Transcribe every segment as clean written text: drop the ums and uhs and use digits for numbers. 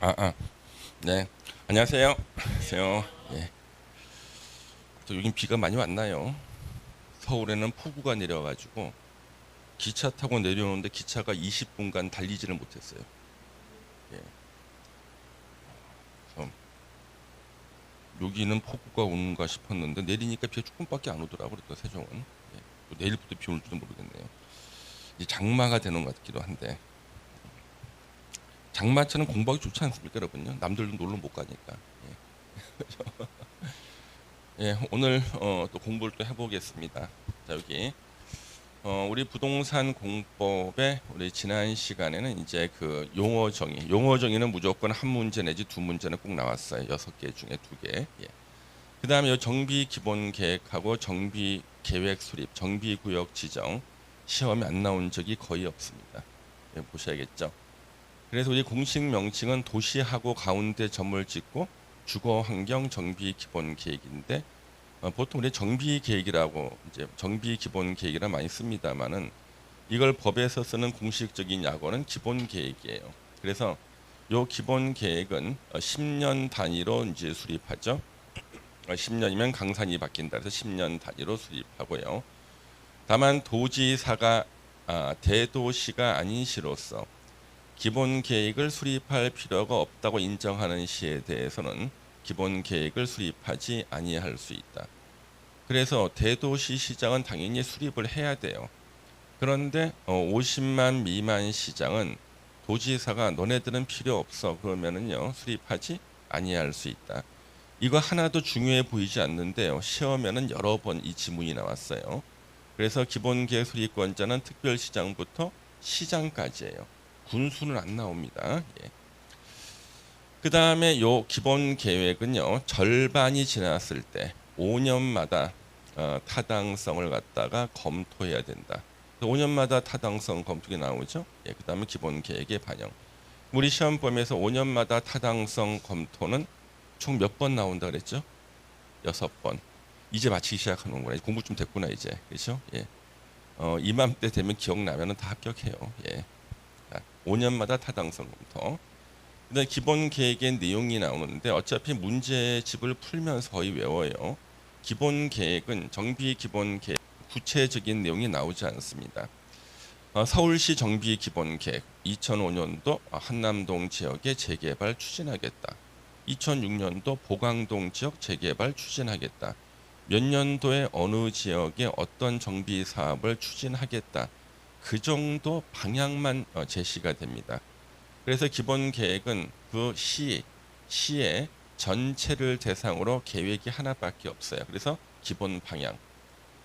아, 아, 네. 안녕하세요. 안녕하세요. 예. 또 여긴 비가 많이 왔나요? 서울에는 폭우가 내려가지고 기차 타고 내려오는데 기차가 20분간 달리지를 못했어요. 예. 그래서 여기는 폭우가 오는가 싶었는데 내리니까 비가 조금밖에 안 오더라고요. 또 세종은. 예. 또 내일부터 비 올지도 모르겠네요. 이제 장마가 되는 것 같기도 한데 장마철은 공부하기 좋지 않습니까, 여러분요? 남들도 놀러 못 가니까. 예, 오늘 또 공부를 또 해보겠습니다. 자, 여기 우리 부동산 공법에 우리 지난 시간에는 이제 그 용어 정의, 용어 정의는 무조건 한 문제 내지 두 문제는 꼭 나왔어요. 6개 중에 2개. 예. 그다음에 요 정비 기본 계획하고 정비 계획 수립, 정비 구역 지정 시험에 안 나온 적이 거의 없습니다. 예, 보셔야겠죠. 그래서 우리 공식 명칭은 도시하고 가운데 점을 찍고 주거 환경 정비 기본 계획인데 보통 우리 정비 계획이라고 이제 정비 기본 계획이라 많이 씁니다만은 이걸 법에서 쓰는 공식적인 약어는 기본 계획이에요. 그래서 요 기본 계획은 10년 단위로 이제 수립하죠. 10년이면 강산이 바뀐다. 그래서 10년 단위로 수립하고요. 다만 도지사가 대도시가 아닌 시로서 기본 계획을 수립할 필요가 없다고 인정하는 시에 대해서는 기본 계획을 수립하지 아니할 수 있다. 그래서 대도시 시장은 당연히 수립을 해야 돼요. 그런데 50만 미만 시장은 도지사가 너네들은 필요 없어 그러면은요 수립하지 아니할 수 있다. 이거 하나도 중요해 보이지 않는데요. 시험에는 여러 번 이 지문이 나왔어요. 그래서 기본계획 수립권자는 특별시장부터 시장까지예요. 군수는 안 나옵니다. 예. 그 다음에 요 기본 계획은요 절반이 지났을 때 5년마다 타당성을 갖다가 검토해야 된다. 5년마다 타당성 검토가 나오죠. 예, 그 다음에 기본 계획의 반영. 우리 시험 범위에서 5년마다 타당성 검토는 총 몇 번 나온다 그랬죠? 6번. 이제 마치기 시작하는구나. 공부 좀 됐구나 이제. 그렇죠? 예. 이맘때 되면 기억나면은 다 합격해요. 예. 5년마다 타당성 검토. 그다음 기본 계획의 내용이 나오는데 어차피 문제집을 풀면서 거의 외워요. 기본 계획은 정비 기본 계획 구체적인 내용이 나오지 않습니다. 서울시 정비 기본 계획 2005년도 한남동 지역의 재개발 추진하겠다. 2006년도 보강동 지역 재개발 추진하겠다. 몇 년도에 어느 지역에 어떤 정비 사업을 추진하겠다. 그 정도 방향만 제시가 됩니다. 그래서 기본 계획은 그 시의 전체를 대상으로 계획이 하나밖에 없어요. 그래서 기본 방향,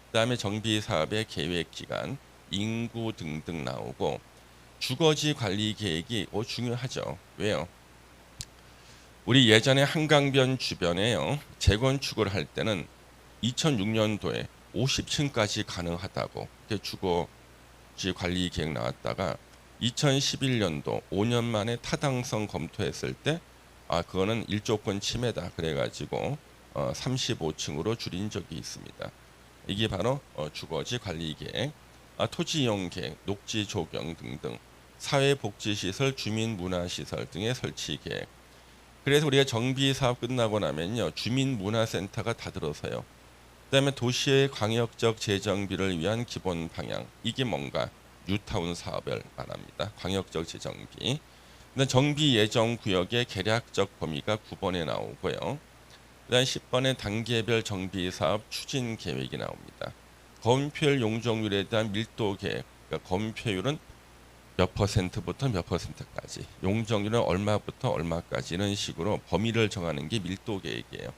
그다음에 정비 사업의 계획 기간, 인구 등등 나오고 주거지 관리 계획이 중요하죠. 왜요? 우리 예전에 한강변 주변에요 재건축을 할 때는 2006년도에 50층까지 가능하다고 주거지 관리 계획 나왔다가 2011년도 5년 만에 타당성 검토했을 때 그거는 일조권 침해다 그래가지고 35층으로 줄인 적이 있습니다. 이게 바로 주거지 관리 계획, 토지 이용 계획, 녹지 조경 등등 사회복지시설, 주민문화시설 등의 설치 계획. 그래서 우리가 정비 사업 끝나고 나면요 주민문화센터가 다 들어서요. 그다음에 도시의 광역적 재정비를 위한 기본 방향. 이게 뭔가 뉴타운 사업을 말합니다. 광역적 재정비. 근데 정비 예정 구역의 개략적 범위가 9번에 나오고요. 그다음 10번에 단계별 정비 사업 추진 계획이 나옵니다. 건폐율 용적률에 대한 밀도 계획. 그러니까 건폐율은 몇 퍼센트부터 몇 퍼센트까지, 용적률은 얼마부터 얼마까지 이런 식으로 범위를 정하는 게 밀도 계획이에요.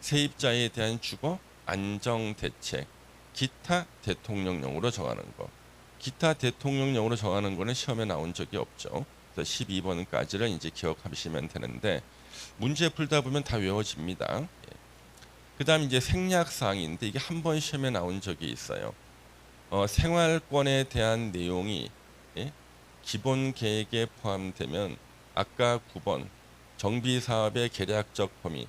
세입자에 대한 주거 안정 대책, 기타 대통령령으로 정하는 거. 기타 대통령령으로 정하는 거는 시험에 나온 적이 없죠. 그래서 12번까지를 이제 기억하시면 되는데 문제 풀다 보면 다 외워집니다. 예. 그다음 이제 생략 사항인데 이게 한 번 시험에 나온 적이 있어요. 생활권에 대한 내용이 예? 기본 계획에 포함되면 아까 9번 정비 사업의 계략적 범위,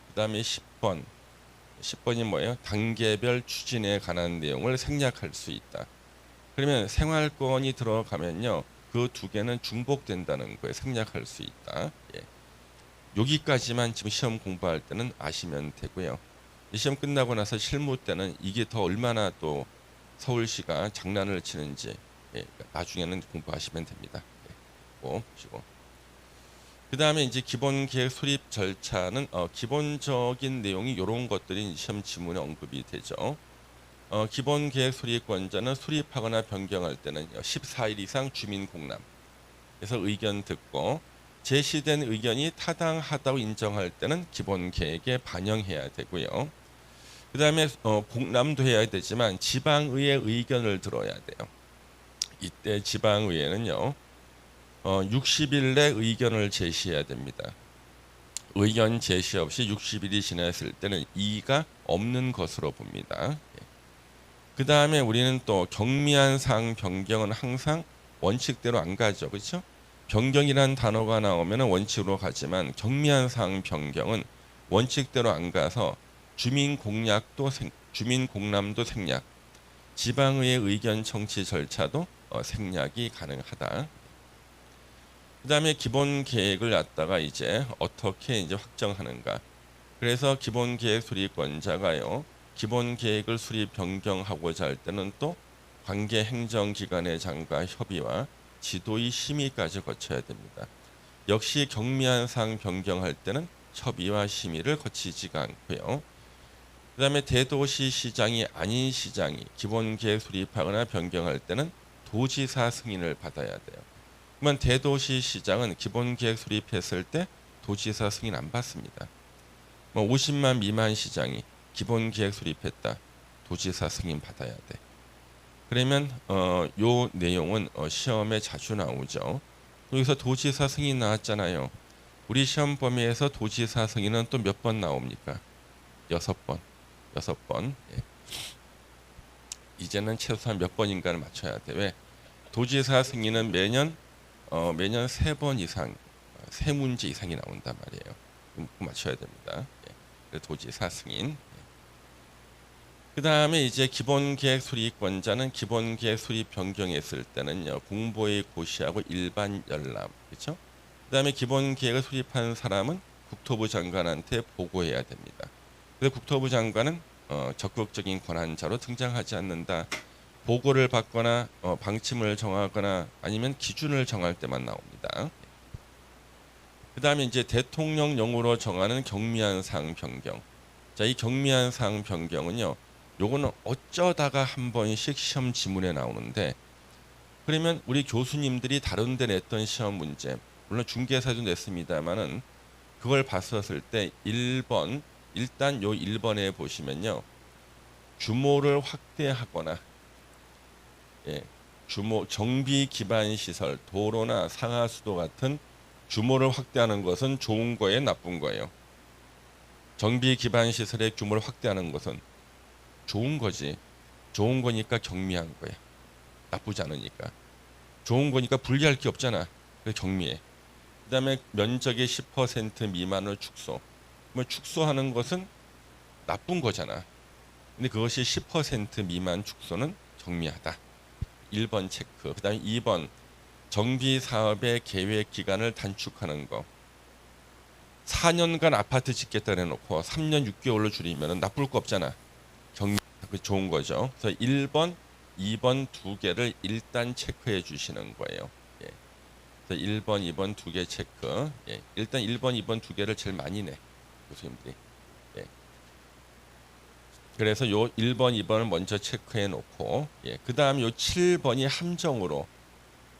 그다음에 10번이 뭐예요? 단계별 추진에 관한 내용을 생략할 수 있다. 그러면 생활권이 들어가면요. 그 두 개는 중복된다는 거에 생략할 수 있다. 예. 여기까지만 지금 시험 공부할 때는 아시면 되고요. 이 시험 끝나고 나서 실무 때는 이게 더 얼마나 또 서울시가 장난을 치는지 나중에는 공부하시면 됩니다. 꼭 보시고. 그 다음에 이제 기본 계획 수립 절차는 기본적인 내용이 이런 것들이 시험 지문에 언급이 되죠. 기본 계획 수립권자는 수립하거나 변경할 때는 14일 이상 주민 공람에서 의견 듣고 제시된 의견이 타당하다고 인정할 때는 기본 계획에 반영해야 되고요. 그 다음에 공람도 해야 되지만 지방의회 의견을 들어야 돼요. 이때 지방의회는요 60일 내 의견을 제시해야 됩니다. 의견 제시 없이 60일이 지났을 때는 이의가 없는 것으로 봅니다. 그 다음에 우리는 또 경미한 사항 변경은 항상 원칙대로 안 가죠. 그렇죠? 변경이라는 단어가 나오면 원칙으로 가지만 경미한 사항 변경은 원칙대로 안 가서 주민 공람도 생략, 지방의회 의견 청취 절차도 생략이 가능하다. 그다음에 기본 계획을 갖다가 이제 어떻게 이제 확정하는가? 그래서 기본 계획 수립권자가요. 기본 계획을 수립 변경하고자 할 때는 또 관계 행정기관의 장과 협의와 지도의 심의까지 거쳐야 됩니다. 역시 경미한 사항 변경할 때는 협의와 심의를 거치지가 않고요. 그 다음에 대도시 시장이 아닌 시장이 기본 계획 수립하거나 변경할 때는 도지사 승인을 받아야 돼요. 그러면 대도시 시장은 기본 계획 수립했을 때 도지사 승인 안 받습니다. 50만 미만 시장이 기본 계획 수립했다. 도지사 승인 받아야 돼. 그러면 요 내용은 시험에 자주 나오죠. 여기서 도지사 승인 나왔잖아요. 우리 시험 범위에서 도지사 승인은 또 몇 번 나옵니까? 6번. 6번. 예. 이제는 최소한 몇 번인가를 맞춰야 돼. 왜? 도지사 승인은 매년 3번 이상, 3문제 이상이 나온단 말이에요. 꼭 맞춰야 됩니다. 예. 도지사 승인. 그 다음에 이제 기본 계획 수립권자는 기본 계획 수립 변경했을 때는요 공보에 고시하고 일반 열람, 그렇죠? 그 다음에 기본 계획을 수립한 사람은 국토부 장관한테 보고해야 됩니다. 그래서 국토부 장관은 적극적인 권한자로 등장하지 않는다. 보고를 받거나 방침을 정하거나 아니면 기준을 정할 때만 나옵니다. 그 다음에 이제 대통령령으로 정하는 경미한 사항 변경. 자, 이 경미한 사항 변경은요. 요거는 어쩌다가 한 번씩 시험 지문에 나오는데 그러면 우리 교수님들이 다른 데 냈던 시험 문제 물론 중개사도 냈습니다만은 그걸 봤었을 때 1번 일단 요 1번에 보시면요. 규모를 확대하거나 규모 정비 기반 시설 도로나 상하수도 같은 규모를 확대하는 것은 좋은 거예요, 나쁜 거예요? 정비 기반 시설의 규모를 확대하는 것은 좋은 거지. 좋은 거니까 경미한 거야. 나쁘지 않으니까. 좋은 거니까 분리할 게 없잖아. 그래서 경미해. 그다음에 면적의 10% 미만을 축소. 뭐 축소하는 것은 나쁜 거잖아. 근데 그것이 10% 미만 축소는 경미하다. 1번 체크. 그다음에 2번 정비 사업의 계획 기간을 단축하는 거. 4년간 아파트 짓겠다 해놓고 3년 6개월로 줄이면 나쁠 거 없잖아. 좋은 거죠. 그래서 1번, 2번 두 개를 일단 체크해 주시는 거예요. 예. 그래서 1번, 2번 두 개 체크. 예. 일단 1번, 2번 두 개를 제일 많이 내. 교수님들이. 예. 그래서 요 1번, 2번을 먼저 체크해 놓고 예. 그다음 요 7번이 함정으로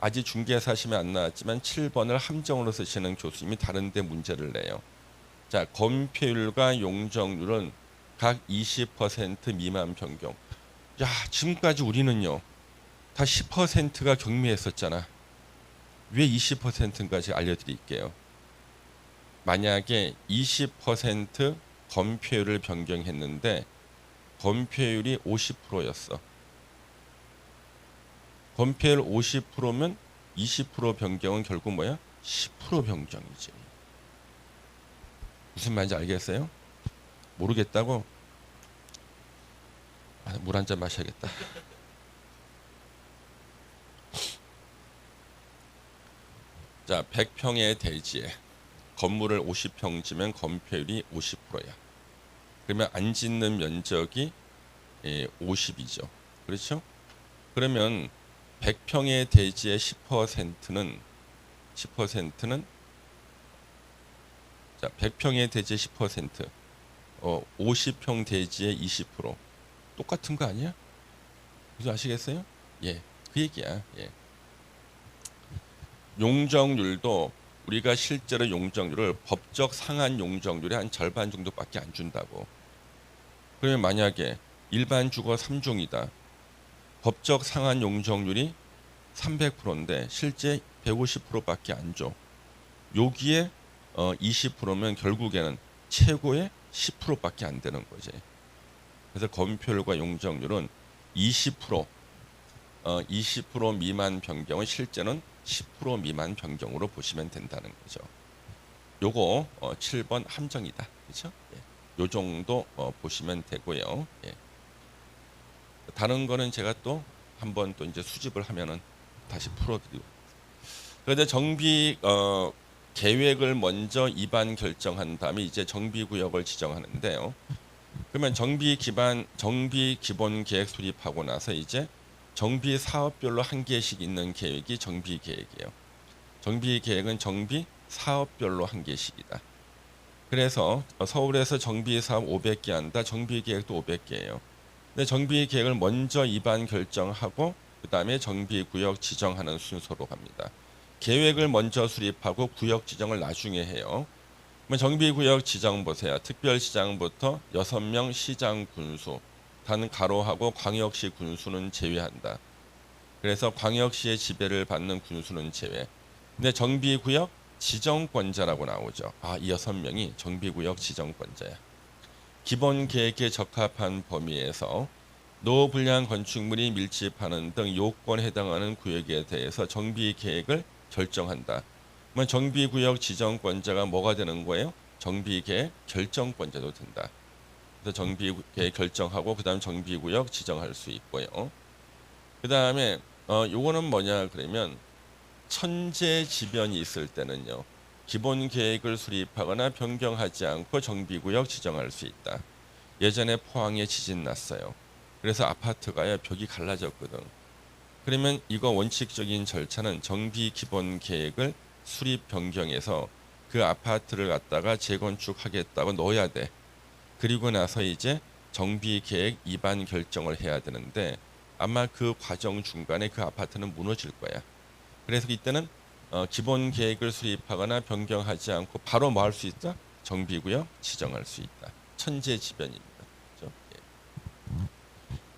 아직 중개사 시험에 안 나왔지만 7번을 함정으로 쓰시는 교수님이 다른 데 문제를 내요. 자, 건폐율과 용적률은 각 20% 미만 변경. 야, 지금까지 우리는요. 다 10%가 경미했었잖아. 왜 20%인가지 알려드릴게요. 만약에 20% 건폐율을 변경했는데 건폐율이 50%였어. 건폐율 50%면 20% 변경은 결국 뭐야? 10% 변경이지. 무슨 말인지 알겠어요? 모르겠다고? 물 한 잔 마셔야겠다. 자, 100평의 대지에 건물을 50평 지면 건폐율이 50%야. 그러면 안 짓는 면적이 50이죠. 그렇죠? 그러면 100평의 대지의 10%는 자, 100평의 대지의 10% 50평 대지의 20% 똑같은 거 아니야? 무슨 아시겠어요? 예. 그 얘기야. 예. 용적률도 우리가 실제로 용적률을 법적 상한 용적률의 한 절반 정도밖에 안 준다고. 그러면 만약에 일반 주거 3종이다. 법적 상한 용적률이 300%인데 실제 150%밖에 안 줘. 여기에 20%면 결국에는 최고의 10%밖에 안 되는 거지. 그래서 건폐율과 용적률은 20% 미만 변경은 실제는 10% 미만 변경으로 보시면 된다는 거죠. 요거 7번 함정이다. 그렇죠? 예. 요 정도 보시면 되고요. 예. 다른 거는 제가 또 한번 또 이제 수집을 하면은 다시 풀어드리고. 그런데 정비 계획을 먼저 입안 결정한 다음에 이제 정비 구역을 지정하는데요. 그러면 정비 기본 계획 수립하고 나서 이제 정비 사업별로 한 개씩 있는 계획이 정비 계획이에요. 정비 계획은 정비 사업별로 한 개씩이다. 그래서 서울에서 정비 사업 500개 한다. 정비 계획도 500개예요. 근데 정비 계획을 먼저 입안 결정하고 그다음에 정비 구역 지정하는 순서로 갑니다. 계획을 먼저 수립하고 구역 지정을 나중에 해요. 정비 구역 지정 보세요. 특별시장부터 6명 시장 군수, 단 가로하고 광역시 군수는 제외한다. 그래서 광역시의 지배를 받는 군수는 제외. 근데 정비구역 지정권자라고 나오죠. 이 6명이 정비구역 지정권자야. 기본 계획에 적합한 범위에서 노불량 건축물이 밀집하는 등 요건에 해당하는 구역에 대해서 정비 계획을 결정한다. 그러면 정비구역 지정권자가 뭐가 되는 거예요? 정비계획 결정권자도 된다. 그래서 정비계획 결정하고 그다음 정비구역 지정할 수 있고요. 그다음에 요거는 뭐냐 그러면 천재지변이 있을 때는요. 기본 계획을 수립하거나 변경하지 않고 정비구역 지정할 수 있다. 예전에 포항에 지진 났어요. 그래서 아파트가요 벽이 갈라졌거든. 그러면 이거 원칙적인 절차는 정비 기본 계획을 수립 변경해서 그 아파트를 갖다가 재건축하겠다고 넣어야 돼. 그리고 나서 이제 정비 계획 입안 결정을 해야 되는데 아마 그 과정 중간에 그 아파트는 무너질 거야. 그래서 이때는 기본 계획을 수립하거나 변경하지 않고 바로 뭐 할 수 있다? 정비구역 지정할 수 있다. 천재지변입니다. 그렇죠? 예.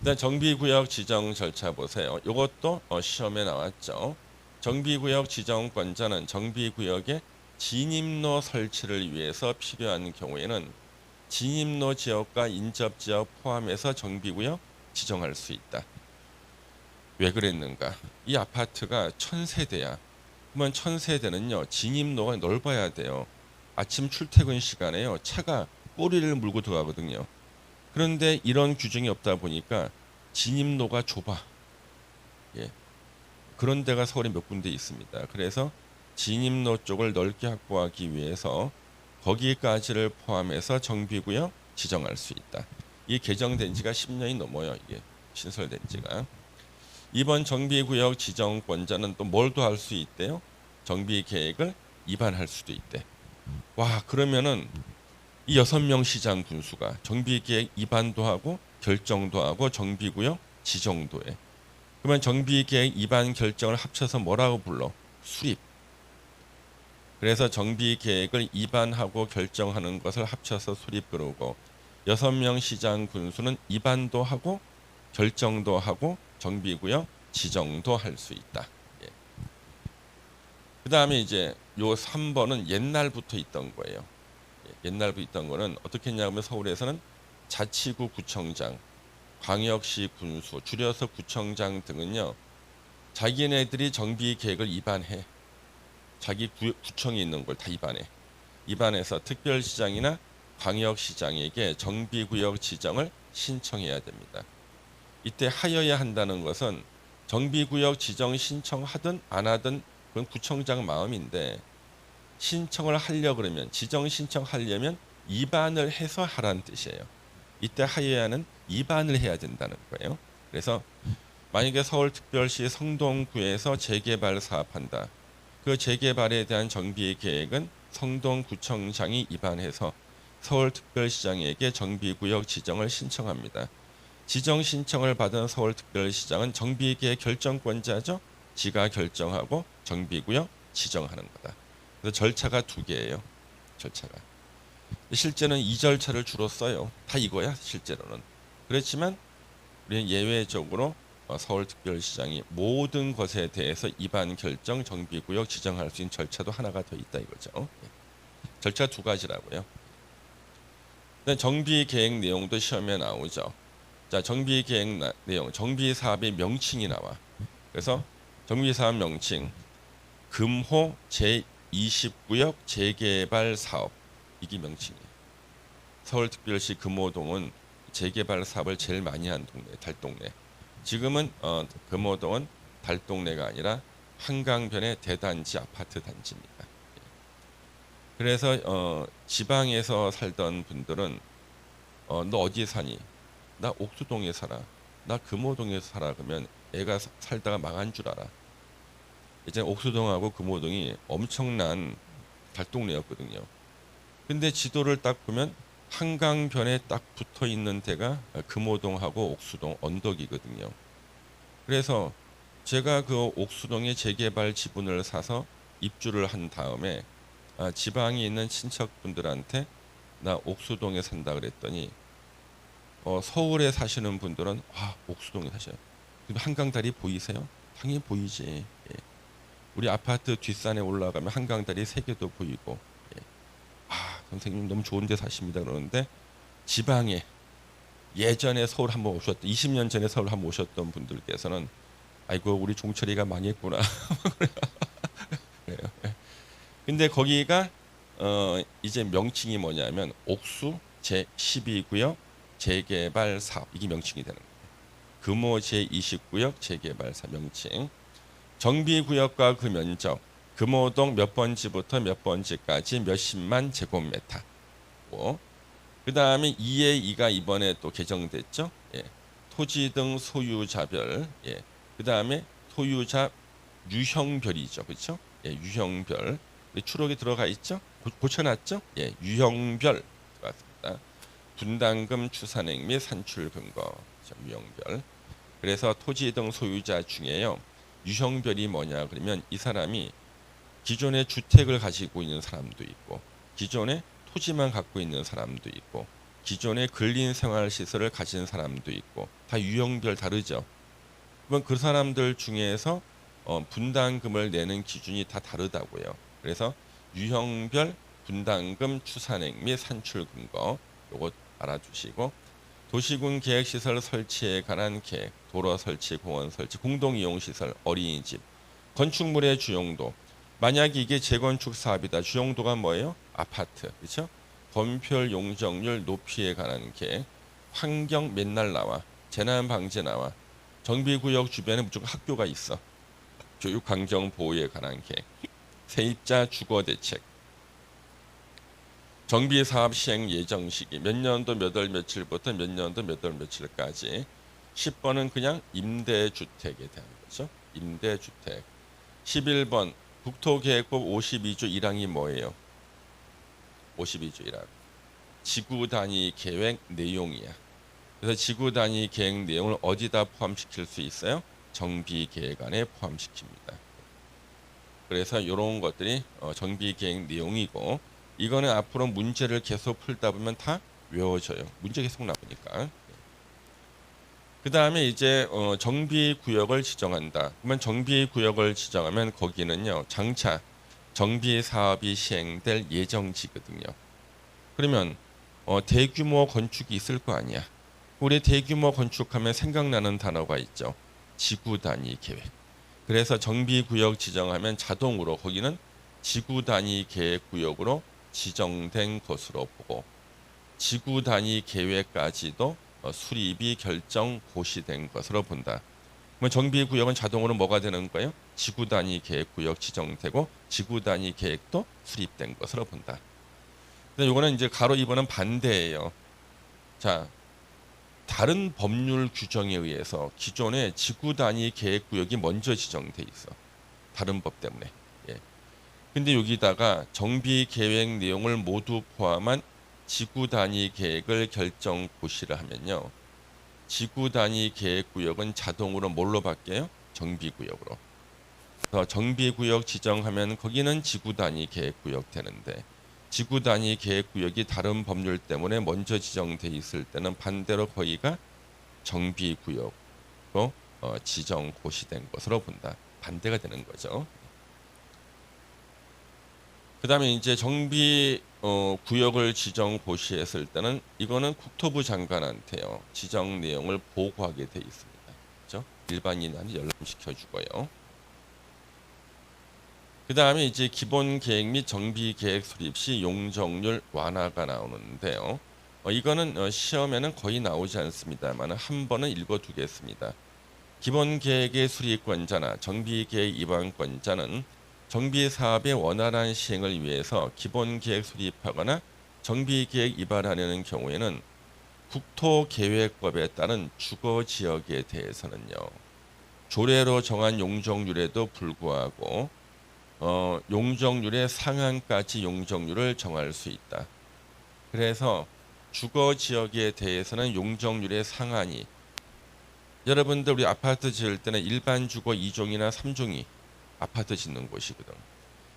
일단 정비구역 지정 절차 보세요. 이것도 시험에 나왔죠. 정비구역 지정권자는 정비구역에 진입로 설치를 위해서 필요한 경우에는 진입로 지역과 인접지역 포함해서 정비구역 지정할 수 있다. 왜 그랬는가? 이 아파트가 1000세대야. 그러면 1000세대는요. 진입로가 넓어야 돼요. 아침 출퇴근 시간에요. 차가 꼬리를 물고 들어가거든요. 그런데 이런 규정이 없다 보니까 진입로가 좁아. 예. 그런 데가 서울에 몇 군데 있습니다. 그래서 진입로 쪽을 넓게 확보하기 위해서 거기까지를 포함해서 정비구역 지정할 수 있다. 이 개정된 지가 10년이 넘어요. 이게 신설된 지가. 이번 정비구역 지정권자는 또 뭘 더 할 수 있대요? 정비 계획을 입안할 수도 있대. 와, 그러면은 이 6명 시장 군수가 정비 계획 입안도 하고 결정도 하고 정비구역 지정도 해. 그러면 정비 계획 입안 결정을 합쳐서 뭐라고 불러? 수립. 그래서 정비 계획을 입안하고 결정하는 것을 합쳐서 수립 그러고 6명 시장 군수는 입안도 하고 결정도 하고 정비구역 지정도 할 수 있다. 예. 그다음에 이제 요 3번은 옛날부터 있던 거예요. 예. 옛날부터 있던 거는 어떻게 했냐면 서울에서는 자치구 구청장, 광역시 군수, 줄여서 구청장 등은요. 자기네들이 정비 계획을 입안해. 자기 구청이 있는 걸 다 입안해. 입안해서 특별시장이나 광역시장에게 정비구역 지정을 신청해야 됩니다. 이때 하여야 한다는 것은 정비구역 지정 신청하든 안 하든 그건 구청장 마음인데 신청을 하려 그러면 지정 신청하려면 입안을 해서 하라는 뜻이에요. 이때 하여야는 입안을 해야 된다는 거예요. 그래서 만약에 서울특별시 성동구에서 재개발 사업한다. 그 재개발에 대한 정비 계획은 성동구청장이 입안해서 서울특별시장에게 정비구역 지정을 신청합니다. 지정 신청을 받은 서울특별시장은 정비계획 결정권자죠. 지가 결정하고 정비구역 지정하는 거다. 그래서 절차가 두 개예요. 절차가. 실제는 이 절차를 주로 써요. 다 이거야 실제로는. 그렇지만 우리는 예외적으로 서울특별시장이 모든 것에 대해서 입안 결정 정비구역 지정할 수 있는 절차도 하나가 더 있다 이거죠. 절차 두 가지라고요. 정비 계획 내용도 시험에 나오죠. 자, 정비 계획 내용, 정비 사업의 명칭이 나와. 그래서 정비 사업 명칭 금호 제20구역 재개발 사업 이게 명칭이에요. 서울특별시 금호동은 재개발 사업을 제일 많이 한 동네, 달동네. 지금은 금호동은 달동네가 아니라 한강변의 대단지 아파트 단지입니다. 그래서 지방에서 살던 분들은 너 어디에 사니? 나 옥수동에 살아. 나 금호동에 살아. 그러면 애가 살다가 망한 줄 알아. 이제 옥수동하고 금호동이 엄청난 달동네였거든요. 근데 지도를 딱 보면 한강변에 딱 붙어 있는 데가 금호동하고 옥수동 언덕이거든요. 그래서 제가 그 옥수동의 재개발 지분을 사서 입주를 한 다음에 지방에 있는 친척분들한테 나 옥수동에 산다 그랬더니 서울에 사시는 분들은 옥수동에 사셔요. 한강다리 보이세요? 당연히 보이지. 예. 우리 아파트 뒷산에 올라가면 한강다리 3개도 보이고 선생님 너무 좋은 데 사십니다 그러는데 지방에 예전에 서울 한번 오셨던 20년 전에 서울 한번 오셨던 분들께서는 아이고 우리 종철이가 망했구나. 그래요. 근데 거기가 이제 명칭이 뭐냐면 옥수 제12구역 재개발 사업 이게 명칭이 되는 거예요. 금호 제20구역 재개발 사업 명칭. 정비구역과 그 면적 금호동 몇 번지부터 몇 번지까지 몇십만 제곱미터. 그 다음에 2의 2가 이번에 또 개정됐죠. 예. 토지 등 소유자별. 예. 그 다음에 소유자 유형별이죠, 그렇죠? 예, 유형별. 추록이 들어가 있죠. 고쳐놨죠. 예, 유형별 들어갔습니다. 분담금 추산액 및 산출 근거. 유형별. 그래서 토지 등 소유자 중에요. 유형별이 뭐냐 그러면 이 사람이 기존에 주택을 가지고 있는 사람도 있고 기존에 토지만 갖고 있는 사람도 있고 기존에 근린생활시설을 가진 사람도 있고 다 유형별 다르죠. 그러면 그 사람들 중에서 분담금을 내는 기준이 다 다르다고요. 그래서 유형별 분담금 추산액 및 산출 근거 요거 알아두시고 도시군 계획시설 설치에 관한 계획, 도로 설치, 공원 설치, 공동이용시설, 어린이집, 건축물의 주용도. 만약 이게 재건축 사업이다. 주용도가 뭐예요? 아파트, 그렇죠? 건폐율 용적률 높이에 관한 계획, 환경 맨날 나와, 재난 방제 나와, 정비구역 주변에 무조건 학교가 있어. 교육 환경 보호에 관한 계획, 세입자 주거 대책, 정비 사업 시행 예정 시기 몇 년도 몇 월 며칠부터 몇 년도 몇 월 며칠까지. 10번은 그냥 임대주택에 대한 거죠. 임대주택. 11번 국토계획법 52조 1항이 뭐예요? 52조 1항. 지구 단위 계획 내용이야. 그래서 지구 단위 계획 내용을 어디다 포함시킬 수 있어요? 정비 계획안에 포함시킵니다. 그래서 이런 것들이 정비 계획 내용이고 이거는 앞으로 문제를 계속 풀다 보면 다 외워져요. 문제 계속 나오니까. 그 다음에 이제 정비구역을 지정한다. 그러면 정비구역을 지정하면 거기는요 장차 정비사업이 시행될 예정지거든요. 그러면 대규모 건축이 있을 거 아니야. 우리 대규모 건축하면 생각나는 단어가 있죠. 지구단위 계획. 그래서 정비구역 지정하면 자동으로 거기는 지구단위 계획구역으로 지정된 것으로 보고 지구단위 계획까지도 수립이 결정 고시된 것으로 본다. 그러면 정비구역은 자동으로 뭐가 되는 거예요? 지구단위 계획구역 지정되고 지구단위 계획도 수립된 것으로 본다. 근데 이거는 이제 가로 2번은 반대예요. 자, 다른 법률 규정에 의해서 기존의 지구단위 계획구역이 먼저 지정돼 있어. 다른 법 때문에. 예. 근데 여기다가 정비 계획 내용을 모두 포함한 지구 단위 계획을 결정 고시를 하면요. 지구 단위 계획 구역은 자동으로 뭘로 바뀌어요? 정비 구역으로. 그래서 정비 구역 지정하면 거기는 지구 단위 계획 구역 되는데 지구 단위 계획 구역이 다른 법률 때문에 먼저 지정돼 있을 때는 반대로 거기가 정비 구역으로 지정 고시된 것으로 본다. 반대가 되는 거죠. 그다음에 이제 정비 구역을 지정 고시했을 때는 이거는 국토부 장관한테요. 지정 내용을 보고하게 돼 있습니다. 그렇죠? 일반인한테 열람시켜 주고요. 그다음에 이제 기본 계획 및 정비 계획 수립 시 용적률 완화가 나오는데요. 이거는 시험에는 거의 나오지 않습니다만 한 번은 읽어 두겠습니다. 기본 계획의 수립권자나 정비 계획 입안권자는 정비 사업의 원활한 시행을 위해서 기본 계획 수립하거나 정비 계획 입안하려는 경우에는 국토계획법에 따른 주거 지역에 대해서는요. 조례로 정한 용적률에도 불구하고 용적률의 상한까지 용적률을 정할 수 있다. 그래서 주거 지역에 대해서는 용적률의 상한이 여러분들 우리 아파트 지을 때는 일반 주거 2종이나 3종이 아파트 짓는 곳이거든.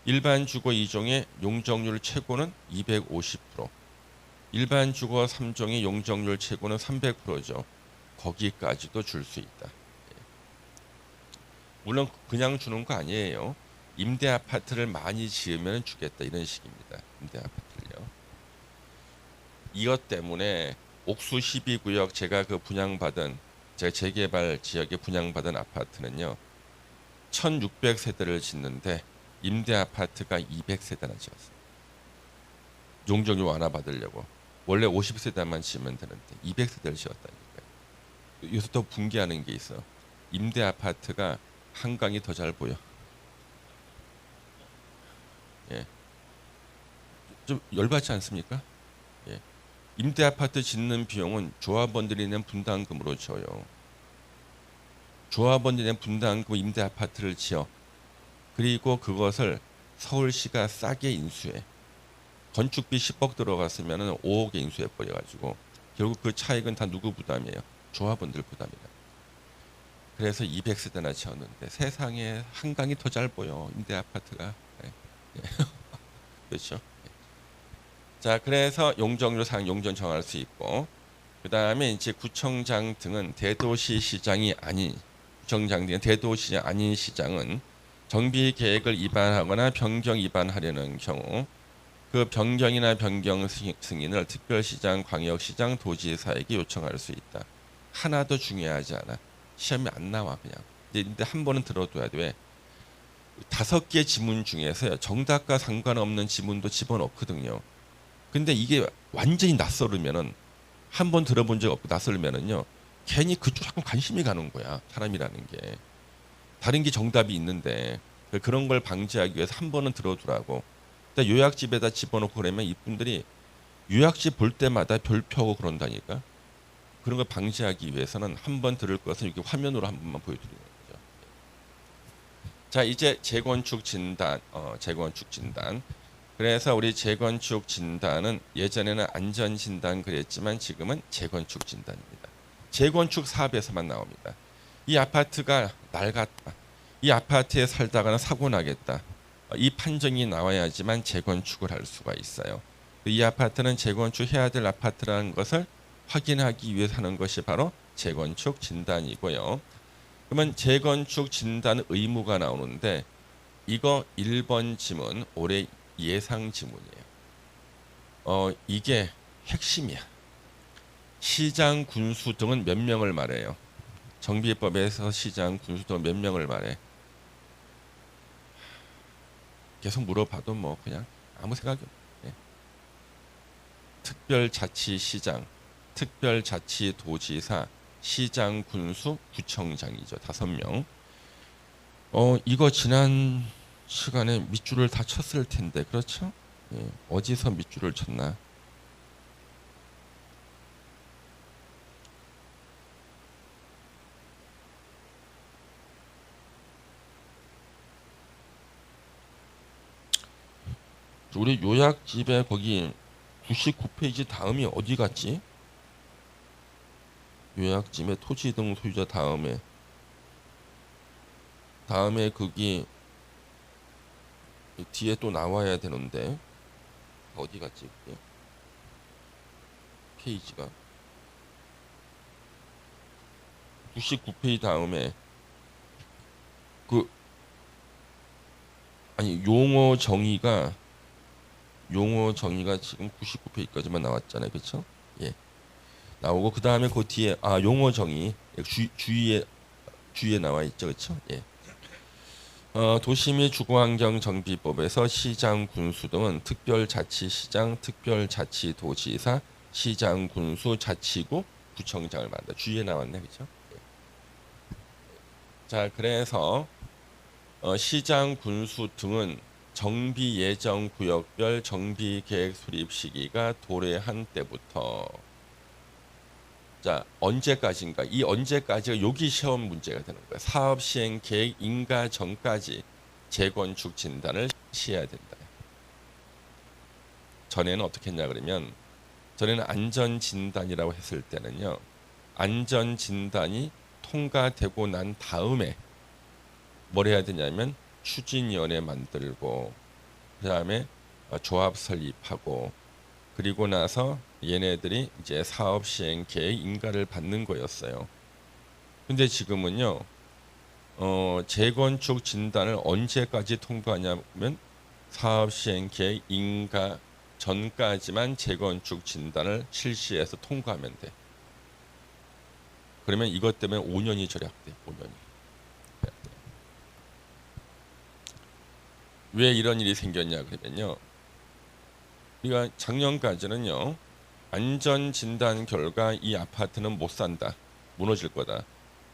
일반 주거 2종의 용적률 최고는 250%, 일반 주거 3종의 용적률 최고는 300%죠. 거기까지도 줄 수 있다. 물론 그냥 주는 거 아니에요. 임대 아파트를 많이 지으면 주겠다 이런 식입니다. 임대 아파트를요. 이것 때문에 옥수 12구역 제가 재개발 지역에 분양받은 아파트는요. 1600세대를 짓는데 임대 아파트가 200세대나 지었어요. 용적률 완화 받으려고. 원래 50세대만 지으면 되는데 200세대를 지었다니까요. 여기서 또 붕괴하는 게 있어. 임대 아파트가 한강이 더 잘 보여. 예. 좀 열받지 않습니까? 예. 임대 아파트 짓는 비용은 조합원들이 낸 분담금으로 줘요. 조합원들이 낸 분담금 임대 아파트를 지어. 그리고 그것을 서울시가 싸게 인수해. 건축비 10억 들어갔으면 5억에 인수해 버려가지고 결국 그 차익은 다 누구 부담이에요? 조합원들 부담이다. 그래서 200세대나 지었는데 세상에 한강이 더 잘 보여 임대 아파트가. 네. 네. 그렇죠. 자, 그래서 용적률상 용전 정할 수 있고, 그 다음에 이제 구청장 등은 대도시 시장이 아닌 구청장 등은 대도시 아닌 시장은 정비 계획을 위반하거나 변경 위반하려는 경우 그 변경이나 변경 승인을 특별시장, 광역시장, 도지사에게 요청할 수 있다. 하나도 중요하지 않아. 시험에 안 나와 그냥. 근데 한 번은 들어둬야 돼. 5개 지문 중에서 정답과 상관없는 지문도 집어넣거든요. 근데 이게 완전히 낯설으면은 한 번 들어본 적 없고 낯설면은요 괜히 그쪽 자꾸 관심이 가는 거야 사람이라는 게. 다른 게 정답이 있는데 그런 걸 방지하기 위해서 한 번은 들어두라고. 요약집에다 집어넣고 그러면 이분들이 요약집 볼 때마다 별표하고 그런다니까. 그런 걸 방지하기 위해서는 한 번 들을 것은 이렇게 화면으로 한 번만 보여드리는 거죠. 자, 이제 재건축 진단, 재건축 진단. 그래서 우리 재건축 진단은 예전에는 안전 진단 그랬지만 지금은 재건축 진단입니다. 재건축 사업에서만 나옵니다. 이 아파트가 낡았다. 이 아파트에 살다가는 사고 나겠다. 이 판정이 나와야지만 재건축을 할 수가 있어요. 이 아파트는 재건축해야 될 아파트라는 것을 확인하기 위해서 하는 것이 바로 재건축 진단이고요. 그러면 재건축 진단 의무가 나오는데 이거 1번 지문 올해 예상 지문이에요. 이게 핵심이야. 시장, 군수 등은 몇 명을 말해요? 정비법에서 시장, 군수 등은 몇 명을 말해? 계속 물어봐도 뭐 그냥 아무 생각이 없네. 특별자치시장, 특별자치도지사, 시장, 군수, 구청장이죠. 5명. 이거 지난 시간에 밑줄을 다 쳤을 텐데 그렇죠? 예, 어디서 밑줄을 쳤나? 우리 요약집에 거기 99페이지 다음이 어디 갔지? 요약집에 토지 등 소유자 다음에 거기 뒤에 또 나와야 되는데 어디 갔지? 그게? 페이지가 99페이지 다음에 그 아니 용어 정의가 지금 99페이지까지만 나왔잖아요, 그렇죠? 예, 나오고 그 다음에 그 뒤에 용어 정의 주위에 나와 있죠, 그렇죠? 예. 도시 및 주거환경 정비법에서 시장, 군수 등은 특별자치시장, 특별자치도지사, 시장, 군수, 자치구, 구청장을 말한다. 주위에 나왔네, 그렇죠? 예. 자, 그래서 시장, 군수 등은 정비 예정 구역별 정비 계획 수립 시기가 도래한 때부터 자 언제까지인가? 이 언제까지가 여기 시험 문제가 되는 거예요. 사업 시행 계획 인가 전까지 재건축 진단을 실시해야 된다. 전에는 어떻게 했냐 그러면 전에는 안전 진단이라고 했을 때는요. 안전 진단이 통과되고 난 다음에 뭘 해야 되냐면 추진위원회 만들고 그다음에 조합 설립하고 그리고 나서 얘네들이 이제 사업 시행 계획 인가를 받는 거였어요. 근데 지금은요. 재건축 진단을 언제까지 통과하냐면 사업 시행 계획 인가 전까지만 재건축 진단을 실시해서 통과하면 돼. 그러면 이것 때문에 5년이 절약돼. 5년이. 왜 이런 일이 생겼냐 그러면요. 우리가 작년까지는요. 안전 진단 결과 이 아파트는 못 산다. 무너질 거다.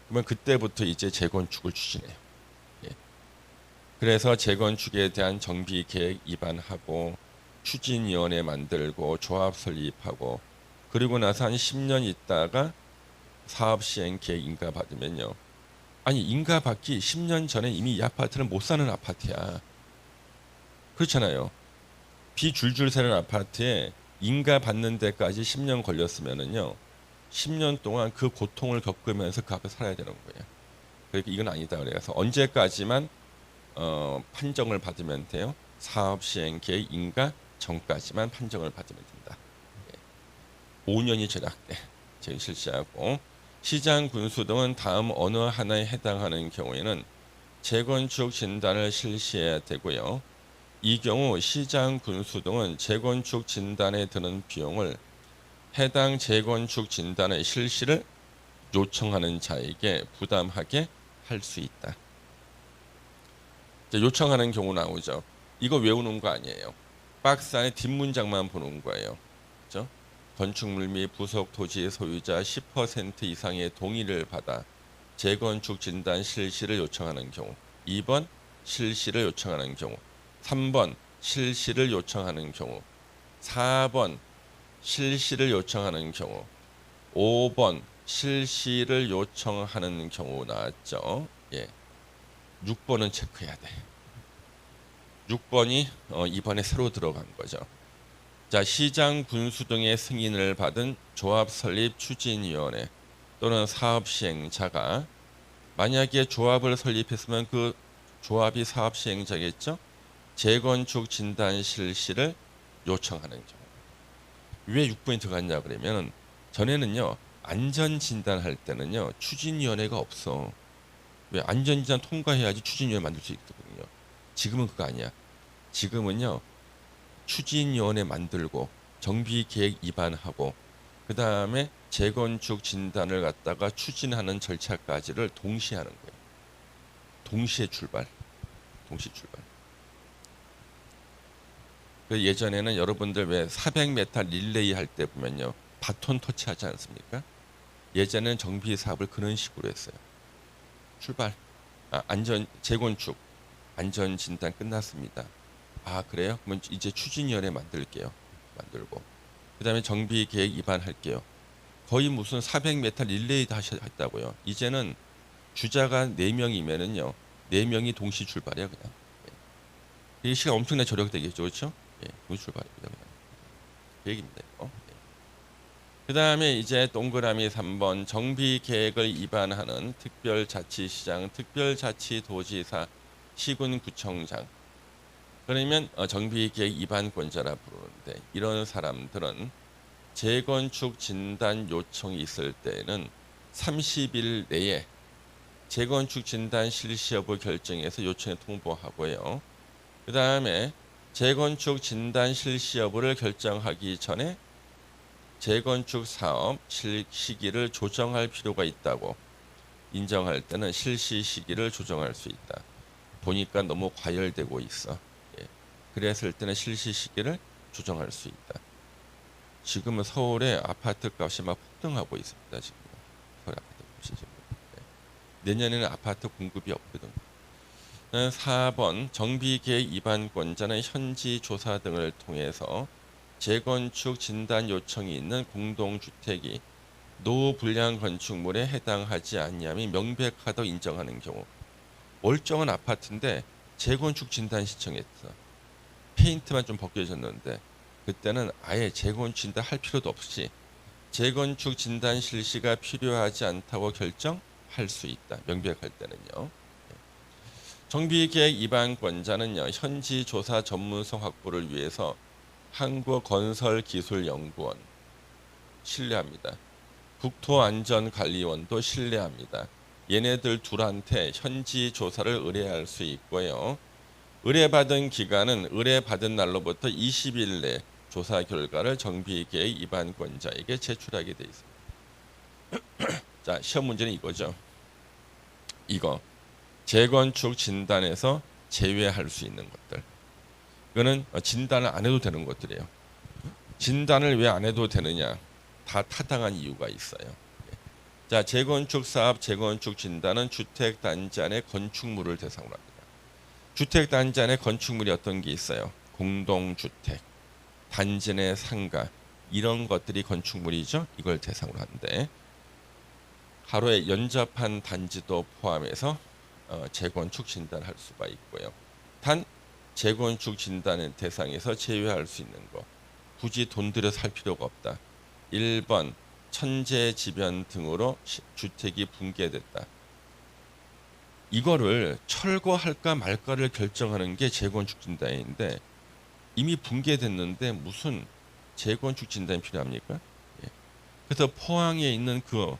그러면 그때부터 이제 재건축을 추진해요. 예. 그래서 재건축에 대한 정비 계획 입안하고 추진위원회 만들고 조합 설립하고 그리고 나서 한 10년 있다가 사업 시행 계획 인가 받으면요. 아니 인가 받기 10년 전에 이미 이 아파트는 못 사는 아파트야. 그렇잖아요. 비줄줄 새는 아파트에 인가 받는 데까지 10년 걸렸으면은요. 10년 동안 그 고통을 겪으면서 그 앞에 살아야 되는 거예요. 그러니까 이건 아니다 그래서 언제까지만 판정을 받으면 돼요. 사업 시행 계획 인가 전까지만 판정을 받으면 된다. 5년이 절약돼. 저희 실시하고 시장 군수 등은 다음 어느 하나에 해당하는 경우에는 재건축 진단을 실시해야 되고요. 이 경우 시장 군수 등은 재건축 진단에 드는 비용을 해당 재건축 진단의 실시를 요청하는 자에게 부담하게 할 수 있다. 요청하는 경우 나오죠. 이거 외우는 거 아니에요. 박스 안에 뒷문장만 보는 거예요. 그렇죠? 건축물 및 부속 토지 소유자 10% 이상의 동의를 받아 재건축 진단 실시를 요청하는 경우 2번 실시를 요청하는 경우 3번 실시를 요청하는 경우 4번 실시를 요청하는 경우 5번 실시를 요청하는 경우 나왔죠. 예. 6번은 체크해야 돼. 6번이 이번에 새로 들어간 거죠. 자, 시장 군수 등의 승인을 받은 조합 설립 추진위원회 또는 사업 시행자가 만약에 조합을 설립했으면 그 조합이 사업 시행자겠죠. 재건축 진단 실시를 요청하는 경우. 왜 6번이 들어갔냐 그러면 전에는요. 안전 진단할 때는요. 추진위원회가 없어. 왜 안전진단 통과해야지 추진위원회 만들 수 있거든요. 지금은 그거 아니야. 지금은요. 추진위원회 만들고 정비계획 입안하고 그 다음에 재건축 진단을 갖다가 추진하는 절차까지를 동시에 하는 거예요. 동시에 출발. 그 예전에는 여러분들 왜 400m 릴레이 할 때 보면요. 바톤 터치하지 않습니까? 예전에는 정비 사업을 그런 식으로 했어요. 출발. 안전 재건축 안전 진단 끝났습니다. 그래요? 그러면 이제 추진위원회 만들게요. 만들고 그다음에 정비 계획 입안할게요. 거의 무슨 400m 릴레이 다 했다고요. 이제는 주자가 4명이면은요. 4명이 동시 출발이야 그냥. 이 시간 엄청나게 절약되겠죠, 그렇죠? 동시 출발입니다 그냥. 계획입니다 이거. 그다음에 이제 동그라미 3번 정비 계획을 입안하는 특별자치시장, 특별자치도지사, 시군구청장. 그러면 정비 계획 입안권자라 부르는데 이런 사람들은 재건축 진단 요청이 있을 때에는 30일 내에 재건축 진단 실시 여부 결정해서 요청에 통보하고요. 그 다음에 재건축 진단 실시 여부를 결정하기 전에 재건축 사업 시기를 조정할 필요가 있다고 인정할 때는 실시 시기를 조정할 수 있다. 보니까 너무 과열되고 있어. 그랬을 때는 실시 시기를 조정할 수 있다. 지금은 서울의 아파트 값이 막 폭등하고 있습니다. 지금 서울 아파트 값이 지금. 내년에는 아파트 공급이 없거든. 4번 정비계획 입안권자는 현지 조사 등을 통해서 재건축 진단 요청이 있는 공동주택이 노후 불량 건축물에 해당하지 않냐며 명백하다고 인정하는 경우. 멀쩡한 아파트인데 재건축 진단 신청했어. 페인트만 좀 벗겨졌는데 그때는 아예 재건축 진단 할 필요도 없이 재건축 진단 실시가 필요하지 않다고 결정할 수 있다. 명백할 때는요. 정비계획 입안권자는요. 현지 조사 전문성 확보를 위해서 한국건설기술연구원 신뢰합니다. 국토안전관리원도 신뢰합니다. 얘네들 둘한테 현지 조사를 의뢰할 수 있고요. 의뢰받은 기간은 의뢰받은 날로부터 20일 내 조사 결과를 정비계획 입안권자에게 제출하게 돼 있습니다. 자, 시험 문제는 이거죠. 이거 재건축 진단에서 제외할 수 있는 것들. 이거는 진단을 안 해도 되는 것들이에요. 진단을 왜 안 해도 되느냐? 다 타당한 이유가 있어요. 자, 재건축 사업 재건축 진단은 주택 단지 안의 건축물을 대상으로 합니다. 주택 단지 안에 건축물이 어떤 게 있어요? 공동주택, 단지 내 상가 이런 것들이 건축물이죠. 이걸 대상으로 하는데 하루에 연접한 단지도 포함해서 재건축 진단할 수가 있고요. 단 재건축 진단의 대상에서 제외할 수 있는 거 굳이 돈 들여서 할 필요가 없다. 1번 천재지변 등으로 주택이 붕괴됐다. 이거를 철거할까 말까를 결정하는 게 재건축 진단인데 이미 붕괴됐는데 무슨 재건축 진단이 필요합니까? 그래서 포항에 있는 그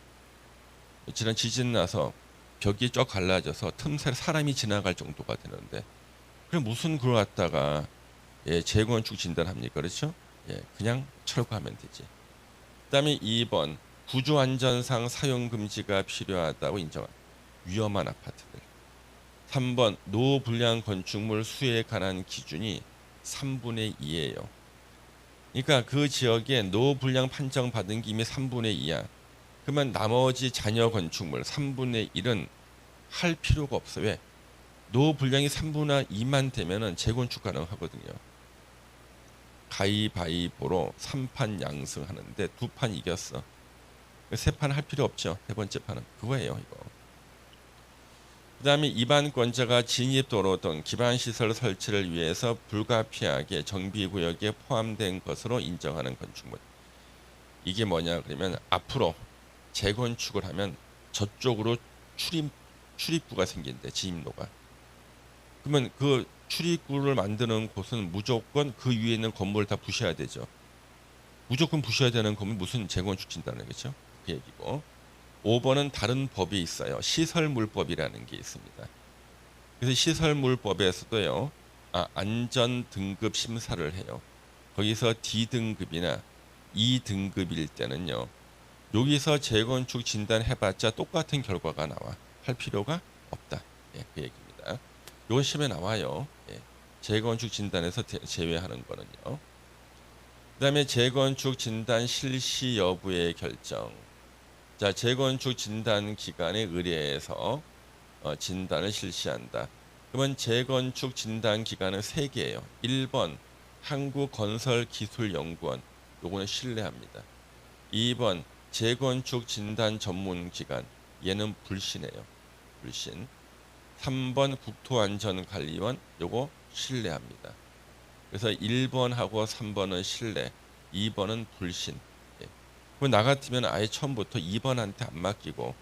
지난 지진 나서 벽이 쫙 갈라져서 틈새 사람이 지나갈 정도가 되는데 그럼 무슨 그걸 갖다가 재건축 진단합니까? 그렇죠? 그냥 철거하면 되지. 그다음에 2번 구조안전상 사용금지가 필요하다고 인정한 위험한 아파트들. 3번 노후 불량 건축물 수에 관한 기준이 3분의 2예요. 그러니까 그 지역에 노후 불량 판정 받은 게 이미 3분의 2야. 그러면 나머지 잔여 건축물 3분의 1은 할 필요가 없어. 왜? 노후 불량이 3분의 2만 되면은 재건축 가능하거든요. 가위바위보로 3판 양승하는데 2판 이겼어. 3판 할 필요 없죠. 세 번째 판은 그거예요. 이거. 그다음에 입안권자가 진입도로 등 기반시설 설치를 위해서 불가피하게 정비구역에 포함된 것으로 인정하는 건축물. 이게 뭐냐 그러면 앞으로 재건축을 하면 저쪽으로 출입구가 생긴대. 진입로가. 그러면 그 출입구를 만드는 곳은 무조건 그 위에 있는 건물을 다 부셔야 되죠. 무조건 부셔야 되는 건물 무슨 재건축 진단을 하겠죠? 그 얘기고. 5번은 다른 법이 있어요. 시설물법이라는 게 있습니다. 그래서 시설물법에서도요. 안전 등급 심사를 해요. 거기서 D등급이나 E등급일 때는요. 여기서 재건축 진단해봤자 똑같은 결과가 나와. 할 필요가 없다. 그 얘기입니다. 이건 시험에 나와요. 재건축 진단에서 제외하는 거는요. 그 다음에 재건축 진단 실시 여부의 결정. 자, 재건축 진단 기관에 의뢰해서 진단을 실시한다. 그러면 재건축 진단 기관은 세 개예요. 1번 한국건설기술연구원, 요거는 신뢰합니다. 2번 재건축 진단 전문 기관, 얘는 불신해요. 불신. 3번 국토안전관리원, 요거 신뢰합니다. 그래서 1번하고 3번은 신뢰, 2번은 불신. 예. 그럼 나 같으면 아예 처음부터 2번한테 안 맡기고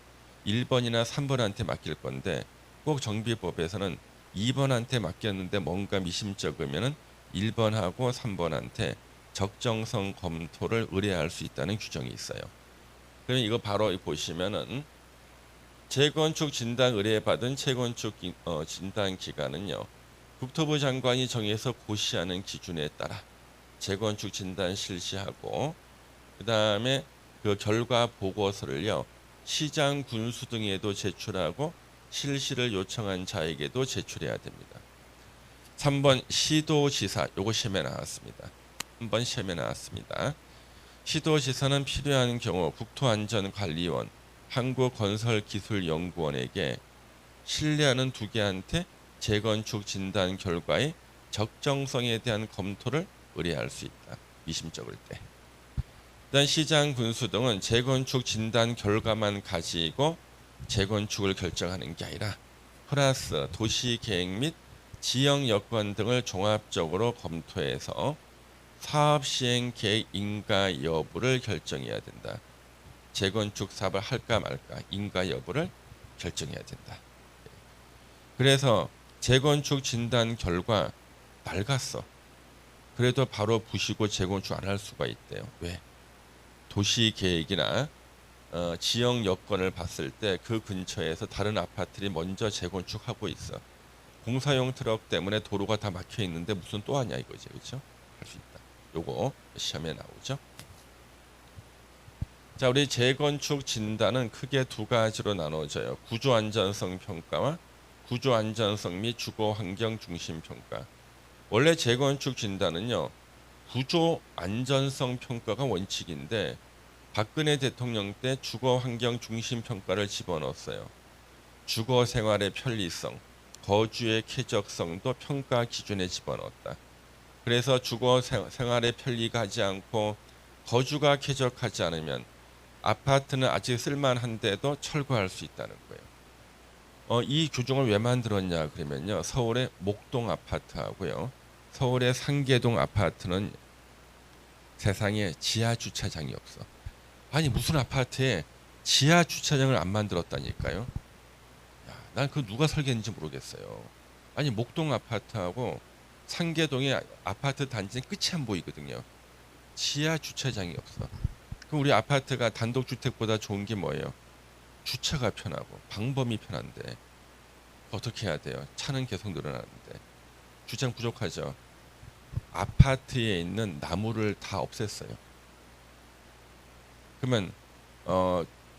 1번이나 3번한테 맡길 건데, 꼭 정비법에서는 2번한테 맡겼는데 뭔가 미심쩍으면은 1번하고 3번한테 적정성 검토를 의뢰할 수 있다는 규정이 있어요. 그럼 이거 바로 보시면은 재건축 진단 의뢰받은 재건축 진단 기관은요, 국토부 장관이 정해서 고시하는 기준에 따라 재건축 진단 실시하고, 그 다음에 그 결과 보고서를요 시장 군수 등에도 제출하고 실시를 요청한 자에게도 제출해야 됩니다. 3번 시도지사, 요거 시험에 나왔습니다. 3번 시험에 나왔습니다. 시도지사는 필요한 경우 국토안전관리원, 한국건설기술연구원에게 신뢰하는 두 개한테 재건축 진단 결과의 적정성에 대한 검토를 의뢰할 수 있다. 미심쩍을 때. 일단 시장 군수 등은 재건축 진단 결과만 가지고 재건축을 결정하는 게 아니라 플러스 도시 계획 및 지역 여건 등을 종합적으로 검토해서 사업 시행 계획 인가 여부를 결정해야 된다. 재건축 사업을 할까 말까 인가 여부를 결정해야 된다. 그래서 재건축 진단 결과 낡았어. 그래도 바로 부시고 재건축 안 할 수가 있대요. 왜? 도시 계획이나 지역 여건을 봤을 때 그 근처에서 다른 아파트들이 먼저 재건축하고 있어. 공사용 트럭 때문에 도로가 다 막혀 있는데 무슨 또 하냐 이거지, 그렇죠? 할 수 있다. 요거 시험에 나오죠. 자, 우리 재건축 진단은 크게 두 가지로 나눠져요. 구조 안전성 평가와 구조 안전성 및 주거 환경 중심 평가. 원래 재건축 진단은요, 구조 안전성 평가가 원칙인데 박근혜 대통령 때 주거 환경 중심 평가를 집어넣었어요. 주거 생활의 편리성, 거주의 쾌적성도 평가 기준에 집어넣었다. 그래서 주거 생활의 편리가 하지 않고 거주가 쾌적하지 않으면 아파트는 아직 쓸만한데도 철거할 수 있다는 거예요. 이 규정을 왜 만들었냐 그러면요, 서울의 목동 아파트하고요, 서울의 상계동 아파트는 세상에 지하 주차장이 없어. 아니 무슨 아파트에 지하 주차장을 안 만들었다니까요. 난 그 누가 설계했는지 모르겠어요. 아니 목동 아파트하고 상계동의 아파트 단지는 끝이 안 보이거든요. 지하 주차장이 없어. 그럼 우리 아파트가 단독주택보다 좋은 게 뭐예요? 주차가 편하고 방범이 편한데 어떻게 해야 돼요? 차는 계속 늘어나는데 주차장 부족하죠. 아파트에 있는 나무를 다 없앴어요. 그러면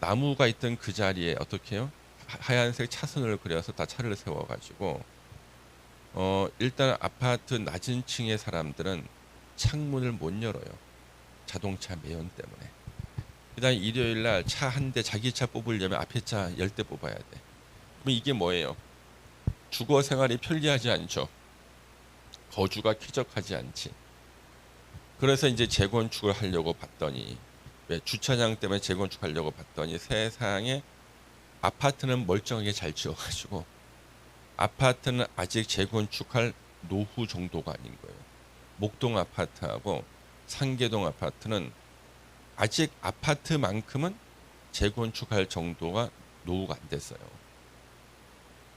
나무가 있던 그 자리에 어떻게 해요? 하얀색 차선을 그려서 다 차를 세워가지고 일단 아파트 낮은 층의 사람들은 창문을 못 열어요. 자동차 매연 때문에. 그다음 일요일 날 차 한 대 자기 차 뽑으려면 앞에 차 10대 뽑아야 돼. 그럼 이게 뭐예요? 주거 생활이 편리하지 않죠. 거주가 쾌적하지 않지. 그래서 이제 재건축을 하려고 봤더니, 왜 주차장 때문에 재건축하려고 봤더니 세상에 아파트는 멀쩡하게 잘 지어가지고 아파트는 아직 재건축할 노후 정도가 아닌 거예요. 목동 아파트하고 상계동 아파트는 아직 아파트만큼은 재건축할 정도가 노후가 안 됐어요.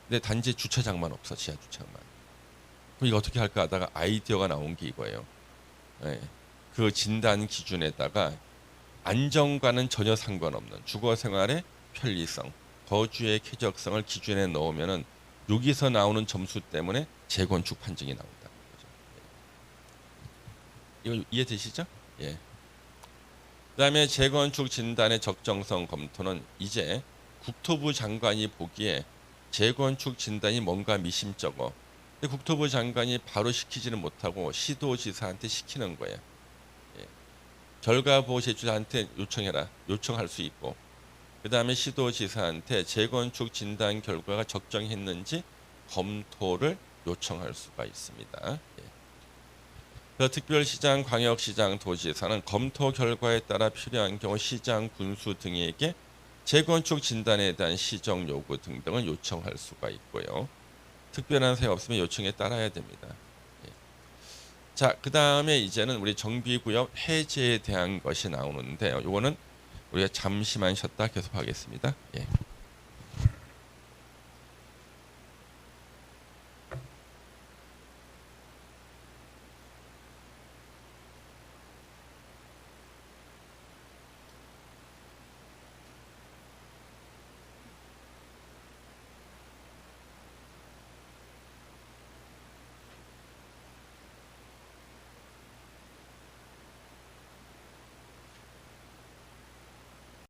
근데 단지 주차장만 없어, 지하 주차장만. 그럼 이거 어떻게 할까 하다가 아이디어가 나온 게 이거예요. 네. 그 진단 기준에다가 안전과는 전혀 상관없는 주거 생활의 편리성, 거주의 쾌적성을 기준에 넣으면은 여기서 나오는 점수 때문에 재건축 판정이 나온다는 거죠. 이거 이해되시죠? 예. 그다음에 재건축 진단의 적정성 검토는 이제 국토부 장관이 보기에 재건축 진단이 뭔가 미심쩍어. 근데 국토부 장관이 바로 시키지는 못하고 시도지사한테 시키는 거예요. 예. 결과 보고 제출한테 요청해라. 요청할 수 있고. 그다음에 시도지사한테 재건축 진단 결과가 적정했는지 검토를 요청할 수가 있습니다. 예. 그래서 특별시장, 광역시장, 도지사는 검토 결과에 따라 필요한 경우 시장, 군수 등에게 재건축 진단에 대한 시정 요구 등등을 요청할 수가 있고요. 특별한 사유 없으면 요청에 따라야 됩니다. 예. 자, 그 다음에 이제는 우리 정비구역 해제에 대한 것이 나오는데요. 이거는 우리가 잠시만 쉬었다 계속하겠습니다. 예.